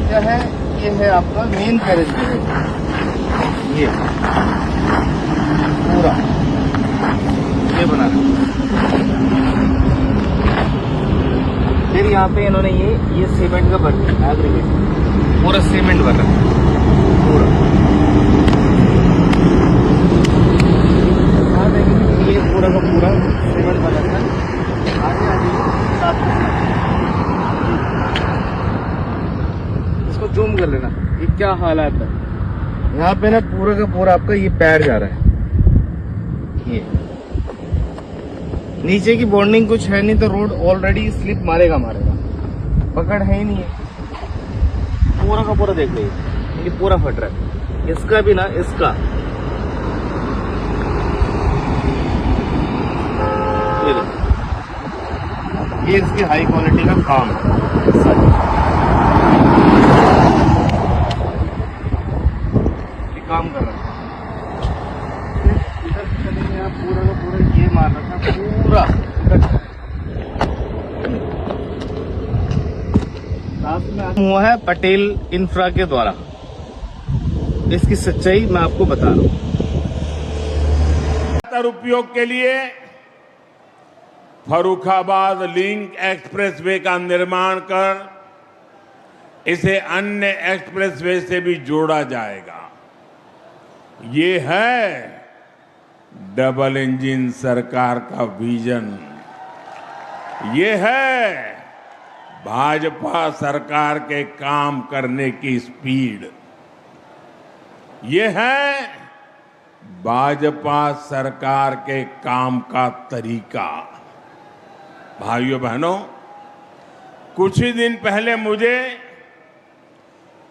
क्या है, ये है आपका मेन कैरेज वे, ये पूरा ये बना है। फिर यहाँ पे इन्होंने ये सीमेंट का भर दिया, एग्रीगेट पूरा सीमेंट भर रहा है पूरा। यहाँ देखेंगे ये पूरा का पूरा सीमेंट भर रखा है। आगे आगे इसको जूम कर लेना, ये क्या हालात है। यहाँ पे ना पूरा का पूरा आपका ये पैर जा रहा है। ये नीचे की बॉन्डिंग कुछ है नहीं, तो रोड ऑलरेडी स्लिप मारेगा, पकड़ है ही नहीं है। पूरा का पूरा देख लीजिए, ये पूरा फट रहा है। इसका भी ना, इसका ये इसकी हाई क्वालिटी का काम है। ये काम कर रहा है। इधर चलेंगे आप, पूरा का पूरा ये मार रखा है पूरा। हुआ है पटेल इंफ्रा के द्वारा, इसकी सच्चाई मैं आपको बता रहा हूँ। उपयोग के लिए फर्रुखाबाद लिंक एक्सप्रेसवे का निर्माण कर इसे अन्य एक्सप्रेसवे से भी जोड़ा जाएगा। ये है डबल इंजन सरकार का विजन। ये है भाजपा सरकार के काम करने की स्पीड। ये है भाजपा सरकार के काम का तरीका। भाइयों बहनों, कुछ ही दिन पहले मुझे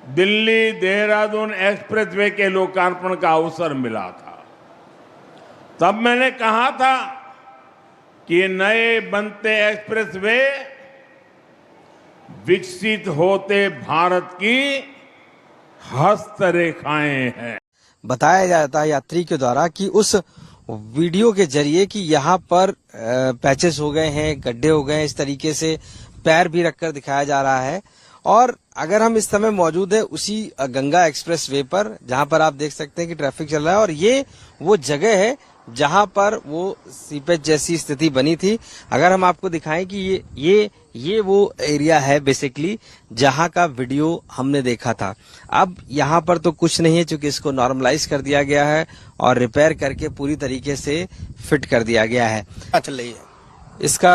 दिल्ली देहरादून एक्सप्रेसवे के लोकार्पण का अवसर मिला था। तब मैंने कहा था कि ये नए बनते एक्सप्रेसवे विकसित होते भारत की हस्तरेखाएं हैं। बताया जाता है यात्री के द्वारा कि उस वीडियो के जरिए कि यहाँ पर पैचेस हो गए हैं, गड्ढे हो गए हैं, इस तरीके से पैर भी रखकर दिखाया जा रहा है। और अगर हम इस समय मौजूद है उसी गंगा एक्सप्रेस वे पर, जहां पर आप देख सकते हैं कि ट्रैफिक चल रहा है, और ये वो जगह है जहां पर वो सीपेज जैसी स्थिति बनी थी। अगर हम आपको दिखाएं कि ये वो एरिया है बेसिकली जहां का वीडियो हमने देखा था। अब यहां पर तो कुछ नहीं है, क्योंकि इसको नॉर्मलाइज कर दिया गया है और रिपेयर करके पूरी तरीके से फिट कर दिया गया है। चल रही है इसका